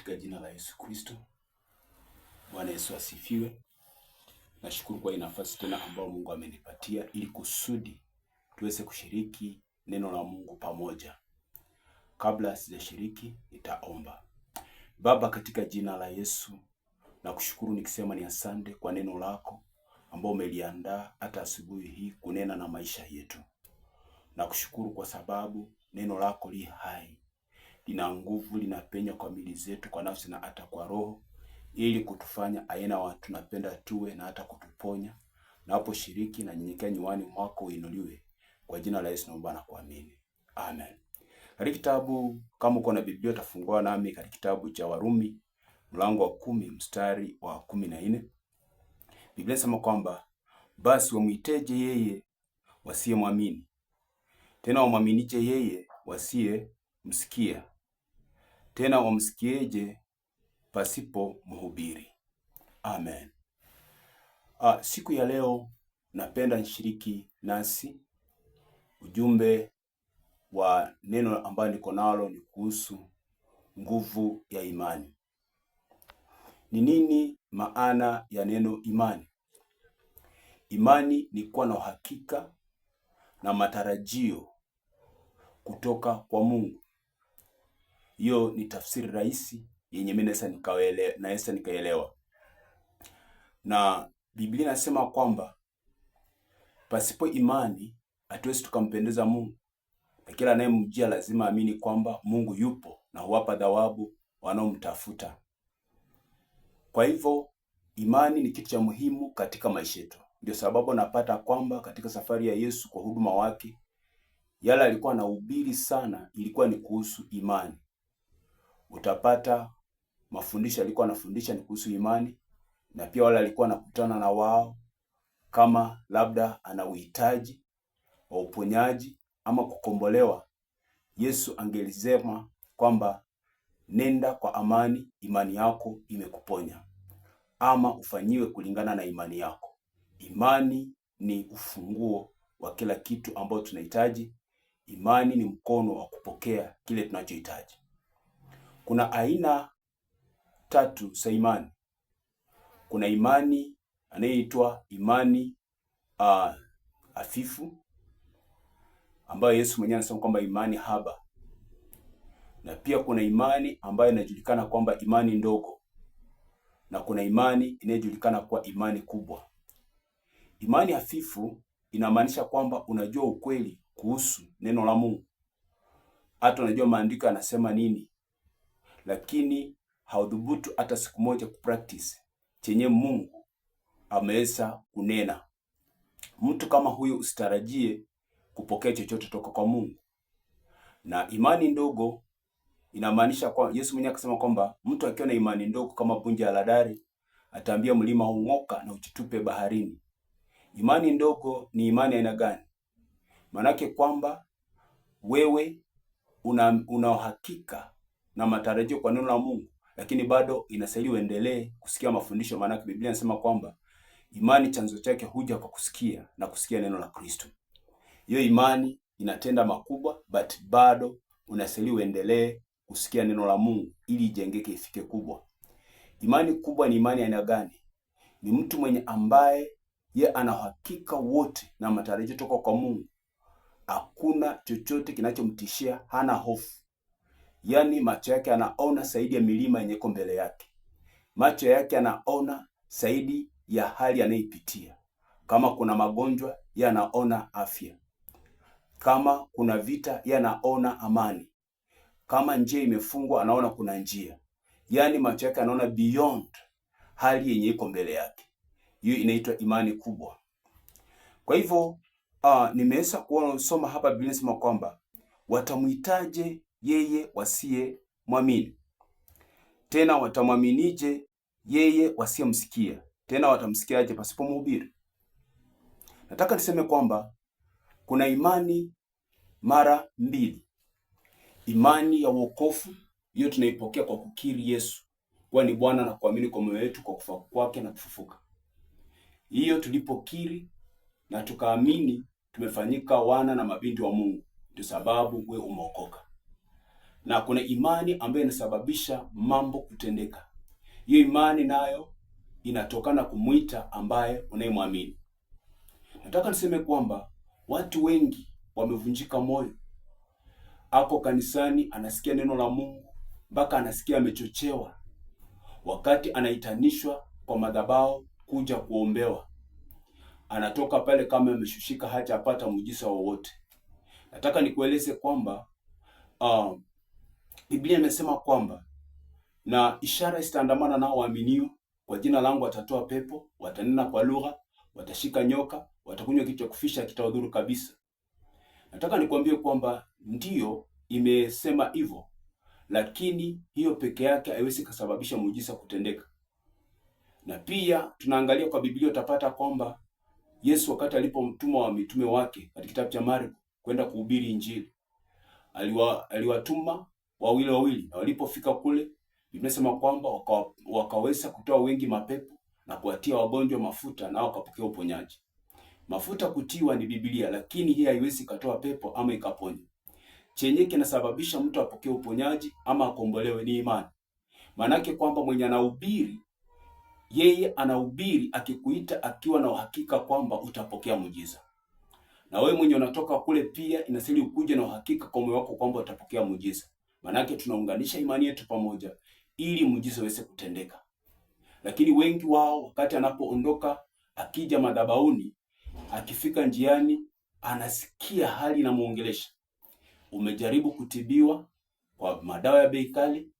katika jina la Yesu Kristo. Bwana Yesu asifiwe. Nashukuru kwa hii nafasi tena ambayo Mungu amenipatia ili kusudi tuweze kushiriki neno la Mungu pamoja. Kabla sijashiriki nitaomba. Baba, katika jina la Yesu nakushukuru nikisema ni asante kwa neno lako ambao umeliandaa hata asubuhi hii kunena na maisha yetu. Nakushukuru kwa sababu neno lako li hai, lina nguvu, linapenya kwa miili zetu, kwa nafsi na hata kwa roho, ili kutufanya aina watu tunapenda tuwe na hata kutuponya. Na hapo shiriki na nyenyekea nywani mwako uinuliwe. Kwa jina la Yesu naomba na kuamini. Amen. Katika kitabu, kama uko na Biblia utafungua nami katika kitabu cha Warumi mlango wa 10 mstari wa 14. Biblia inasema kwamba basi wamuiteje yeye wasiyemwamini? Tena wamwaminije yeye wasiyemsikia? Tena wamsikieje pasipo mhubiri? Amen. Siku ya leo napenda nishiriki nasi ujumbe wa neno ambalo niko nalo ni kuhusu nguvu ya imani. Ni nini maana ya neno imani? Imani ni kuwa na uhakika na matarajio kutoka kwa Mungu. Hiyo ni tafsiri rahisi yenye mimi naweza nikaelewa. Na Biblia inasema kwamba pasipo imani hatuwezi tukampendeza Mungu. Na kila anayemjia lazima amini kwamba Mungu yupo na huwapa thawabu wanaomtafuta. Kwa hivyo imani ni kitu cha muhimu katika maisha yetu. Ndio sababu napata kwamba katika safari ya Yesu kwa huduma wake, yale alikuwa anahubiri sana ilikuwa ni kuhusu imani. Utapata mafundisho alikuwa anafundisha ni kuhusu imani, na pia wale alikuwa anakutana na wao kama labda ana uhitaji wa uponyaji ama kukombolewa, Yesu angelisema kwamba nenda kwa amani, imani yako imekuponya, ama ufanyiwe kulingana na imani yako. Imani ni ufunguo wa kila kitu ambacho tunahitaji. Imani ni mkono wa kupokea kile tunachohitaji. Kuna aina 3 za imani. Kuna imani anayoitwa imani hafifu, ambayo Yesu mwenyewe anasema kwamba imani haba. Na pia kuna imani ambayo inajulikana kwamba imani ndogo. Na kuna imani inayojulikana kwa imani kubwa. Imani hafifu inamaanisha kwamba unajua ukweli kuhusu neno la Mungu. Hata unajua maandiko yanasema nini, lakini haudhubutu hata siku moja kupractice chenye Mungu ameweza kunena. Mtu kama huyo usitarajie kupokea chochote toka kwa Mungu. Na imani ndogo inamaanisha kwa Yesu mwenyewe akasema kwamba mtu akiwa na imani ndogo kama punje ya haradali ataambia mlima ung'oka na uchitupe baharini. Imani ndogo ni imani aina gani? Manake kwamba wewe una uhakika na matarajio kwa neno la Mungu, lakini bado inastahili uendelee kusikia mafundisho. Maana Biblia inasema kwamba imani chanzo chake huja kwa kusikia na kusikia neno la Kristo. Hiyo imani inatenda makubwa, but bado unastahili uendelee kusikia neno la Mungu ili ijengeke ifike kubwa. Imani kubwa ni imani aina gani? Ni mtu mwenye ambaye ye ana uhakika wote na matarajio toka kwa Mungu. Hakuna chochote kinachomtishia, hana hofu. Yaani macho yake anaona zaidi ya milima yenye iko mbele yake. Macho yake anaona zaidi ya hali anayopitia. Kama kuna magonjwa, yeye anaona afya. Kama kuna vita, yeye anaona amani. Kama njia imefungwa, anaona kuna njia. Yaani macho yake anaona beyond hali yenye iko mbele yake. Hiyo inaitwa imani kubwa. Kwa hivyo nimeweza kusoma hapa Biblia inasema kwamba watamuitaje yeye wasiyemwamini? Tena watamwaminije yeye wasiyemsikia? Tena watamsikiaje pasipo mhubiri? Nataka niseme kwamba kuna imani mara mbili. Imani ya wokovu, hiyo tunaipokea kwa kukiri Yesu kuwa ni Bwana na kuamini kwa moyo wetu kwa kufa kwake na kufufuka. Hiyo tulipokiri na tukaamini, tumefanyika wana na mabinti wa Mungu. Ndio sababu wewe umeokoka. na kuna imani ambayo inasababisha mambo kutendeka. Hiyo imani nayo inatokana kumwita ambaye unayemwamini. Nataka niseme kwamba watu wengi wamevunjika moyo. Ako kanisani anasikia neno la Mungu mpaka anasikia amechochewa, wakati anaitanishwa kwa madhabahu kuja kuombewa, anatoka pale kama ameshushika, hajapata muujiza wowote. Nataka nikueleze kwamba Biblia imesema kwamba na ishara zitaandamana nao waaminio, kwa jina langu watatoa pepo, watanena kwa lugha, watashika nyoka, watakunywa kitu cha kufisha kitawadhuru kabisa. Nataka nikwambie kwamba ndiyo imesema hivyo, lakini hiyo peke yake haiwezi kusababisha muujiza kutendeka. Na pia tunaangalia kwa Biblia, utapata kwamba Yesu wakati alipomtuma wa mitume wake katika kitabu cha Marko kwenda kuhubiri Injili, aliwatuma wawili, na walipofika kule Biblia inasema kwamba wakaweza kutoa wengi mapepo na kuwatia wagonjwa mafuta, na wakapokea uponyaji. Mafuta kutiwa ni Biblia, lakini hii haiwezi katoa pepo ama ikaponya. Chenye kinasababisha mtu apokee uponyaji ama akombolewe ni imani. Maanake kwamba mwenye anahubiri, yeye anahubiri akikuita akiwa na uhakika kwamba utapokea muujiza. Na wewe mwenye unatoka kule pia inasili ukuje na uhakika kwa moyo wako kwamba utapokea muujiza. Maanake tunaunganisha imani yetu pamoja ili muujiza uweze kutendeka. Lakini wengi wao wakati anapoondoka akija madhabahuni, akifika njiani anasikia hali inamuongelesha. Umejaribu kutibiwa kwa madawa ya bei kali,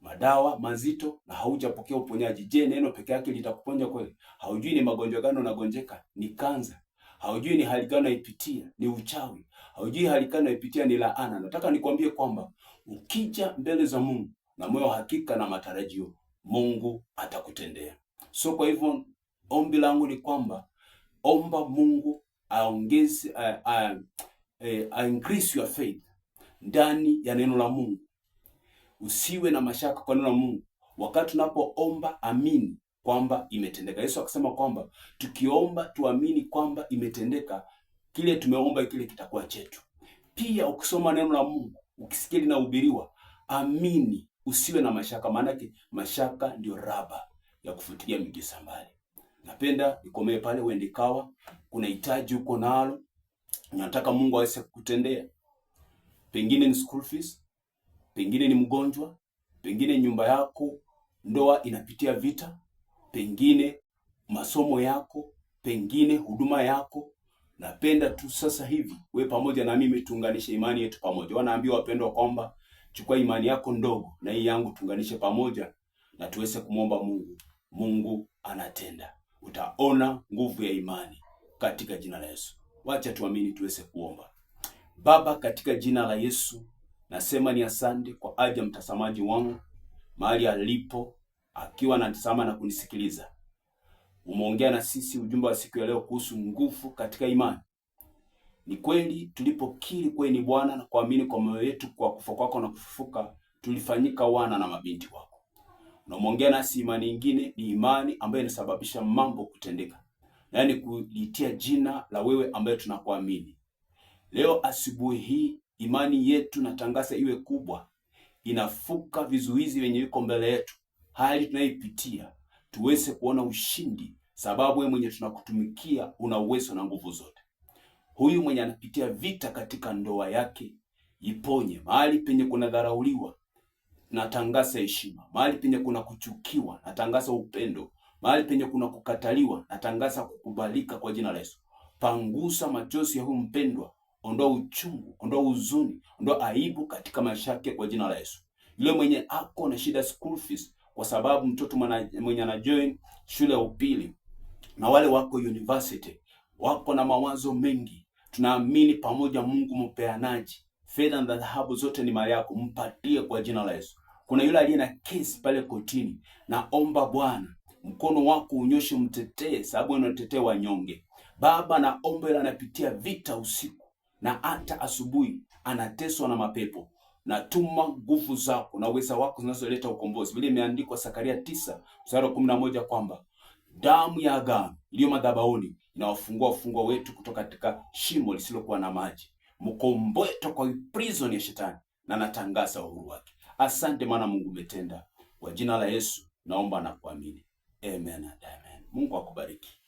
madawa mazito, na haujapokea uponyaji. Je, neno peke yake litakuponya kweli? Haujui ni magonjwa gani unagonjeka, ni kanza. Haujui ni hali gani unaipitia, ni uchawi. Haujui hali gani unaipitia, ni laana. Nataka nikwambie kwamba ukija mbele za Mungu na moyo hakika na matarajio, Mungu atakutendea. So kwa hivyo ombi langu ni kwamba omba Mungu aongeze increase your faith ndani ya neno la Mungu. Usiwe na mashaka kwa neno la Mungu. Wakati unapoomba, amini kwamba imetendeka. Yesu akasema kwamba tukiomba tuamini kwamba imetendeka, kile tumeomba kile kitakuwa chetu. Pia ukisoma neno la Mungu, ukisikia linahubiriwa, amini, usiwe na mashaka, maana mashaka ndio raba ya kufutilia miujiza mbali. Napenda nikomee pale, uende kawa kuna hitaji uko nalo, unataka Mungu aweze kukutendea. Pengine ni school fees, pengine ni mgonjwa, pengine nyumba yako ndoa inapitia vita, pengine masomo yako, pengine huduma yako. Napenda tu sasa hivi we pamoja na mimi tuunganishe imani yetu pamoja. Wanaambiwa wapendwa kwamba chukua imani yako ndogo na hii yangu tuunganishe pamoja na tuweze kumwomba Mungu. Mungu anatenda. Utaona nguvu ya imani katika jina la Yesu. Wacha tuamini tuweze kuomba. Baba, katika jina la Yesu nasema ni asante kwa ajili ya mtazamaji wangu mahali alipo akiwa anatazama na kunisikiliza. Umeongea na sisi ujumbe wa siku ya leo kuhusu nguvu katika imani. Ni kweli tulipokiri kwa ni Bwana na kuamini kwa moyo wetu kwa kufa kwako na kufufuka, tulifanyika wana na mabinti wako. Unaongea nasi imani nyingine ni imani ambayo inasababisha mambo kutendeka. Yaani kulitia jina la wewe ambaye tunakuamini. Leo asubuhi hii imani yetu natangaza iwe kubwa, inafuka vizuizi wenye viko mbele yetu. Hali tunaipitia tuweze kuona ushindi, sababu wewe mwenye tunakutumikia una uwezo na nguvu zote. Huyu mwenye anapitia vita katika ndoa yake, iponye. Mahali penye kuna dharauliwa, natangaza heshima. Mahali penye kuna kuchukiwa, natangaza upendo. Mahali penye kuna kukataliwa, natangaza kukubalika kwa jina la Yesu. Pangusa machozi ya huyu mpendwa, ondoa uchungu, ondoa huzuni, ondoa aibu katika maisha yake kwa jina la Yesu. Yule mwenye ako na shida school fees, kwa sababu mtoto mwenye anajoin shule ya upili na wale wako university wako na mawazo mengi, tunaamini pamoja Mungu mpeanaji, fedha na dhahabu zote ni mali yako, mpatie kwa jina la Yesu. Kuna yule aliye na kesi pale kotini, naomba Bwana mkono wako unyoshe, mtetee, sababu unatetea wanyonge. Baba, naomba yule anapitia vita usiku na hata asubuhi anateswa na mapepo, natuma nguvu zako na uweza wako zinazoleta ukombozi. Vile imeandikwa Zakaria 9:11 kwamba damu ya agano iliyo madhabahuni inawafungua wafungwa wetu kutoka katika shimo lisilokuwa na maji. Mkomboe toka prison ya shetani na natangaza uhuru wake. Asante maana Mungu umetenda. Kwa jina la Yesu naomba na kuamini. Amen and amen. Mungu akubariki.